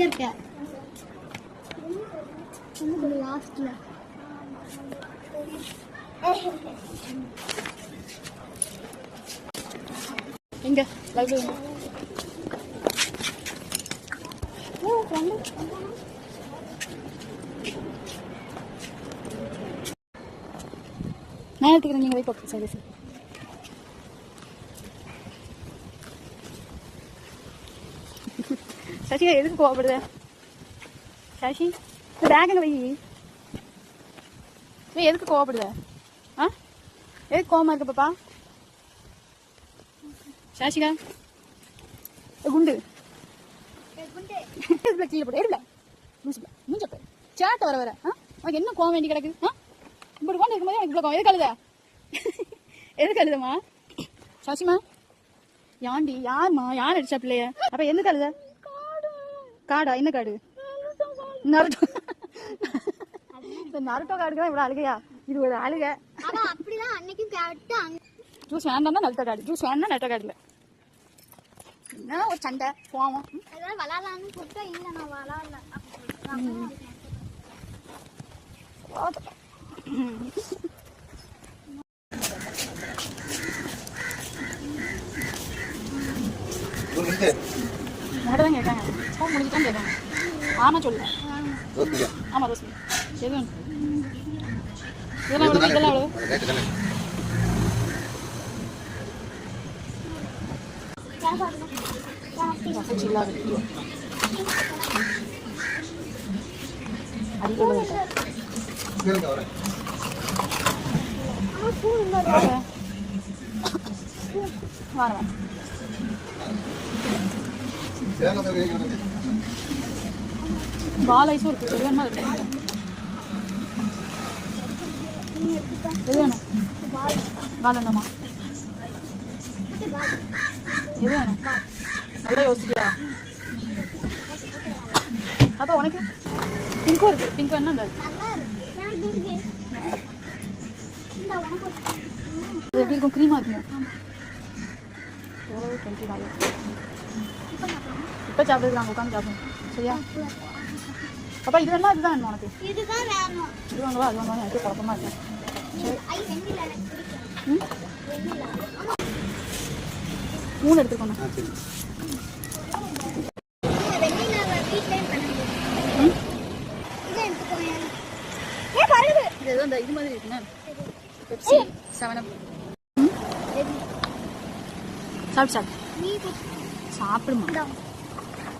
இங்க இருக்க லாஸ்ட்ல எங்க லைவ் நான் எடுத்துக்கிறேன். நீங்கள் போய் பார்க்க சரி சார். சசிகா எதுக்கு கோவப்படுத? சசி பேக்குங்க வை. எதுக்கு கோவப்படுத? ஆ எதுக்கு கோவமா இருக்கு பாப்பா? சசிகா குண்டு கீழே போட எடுல மூஞ்சப்ப சேட்டை வர வர உனக்கு என்ன கோவம் வேண்டி கிடக்கு? இப்படி கொண்டு இருக்கும்போது எனக்கு இவ்வளோ கோவம் எதுக்கு அழுத? எதுக்கு அழுதம்மா? சசிமா யாண்டி யாருமா? யார் அடிச்சா பிள்ளைய? அப்ப எதுக்கு அழுத? காடா? என்ன காடு? நருட்டோ. நருட்டோ காடுக்கு தான் இவ்வளோ அழுகையா? இது ஒரு அழுக. ஜூஸ் வேண்டாம் நருட்டோ காடு. ஜூஸ் வேண்டாம் நருட்டோ காடுல என்ன ஒரு சண்டை போவோம். விளாடலான்னு கூப்பிட்டா இல்லை நான் விளாடல. உங்கள்கிட்ட தான் கேட்காங்க. ஃபோன் முடிச்சுதான் கேட்காங்க. ஆமாம் சொல்லு. ஆமாம் ரோஸ்மி எது வேணும்? இதெல்லாம் எவ்வளோ? இதெல்லாம் எவ்வளோ? இல்லாது அடிக்கொள்ள வாரம் பால் ஐஸும் இருக்கு. எது வேணுமா இருக்கு? எது வேணும்? பால் வேண்டாமா? எது வேணும்? நல்லா யோசிக்கியா? அப்போ உனக்கு பிங்க்கும் இருக்கு. பிங்க் வேணா இந்த எப்படி இருக்கும்? க்ரீமா இருக்குங்க. $20 இப்போ சாப்பிடுறாங்க. உட்காந்து சாப்பிடுங்க சரியா? அப்பா இது வேணுமா? இதுதான் வேணும் உனக்கு? இதுதான் வேணும். இது வாங்கவா? அது வாங்கவா? எனக்கு குழப்பமா இருக்கேன். சரி 3 எடுத்துக்கோங்க. இது மாதிரி இருக்குண்ணா. பெப்சி 7 சாப்பிடு சாப்பிடுமா?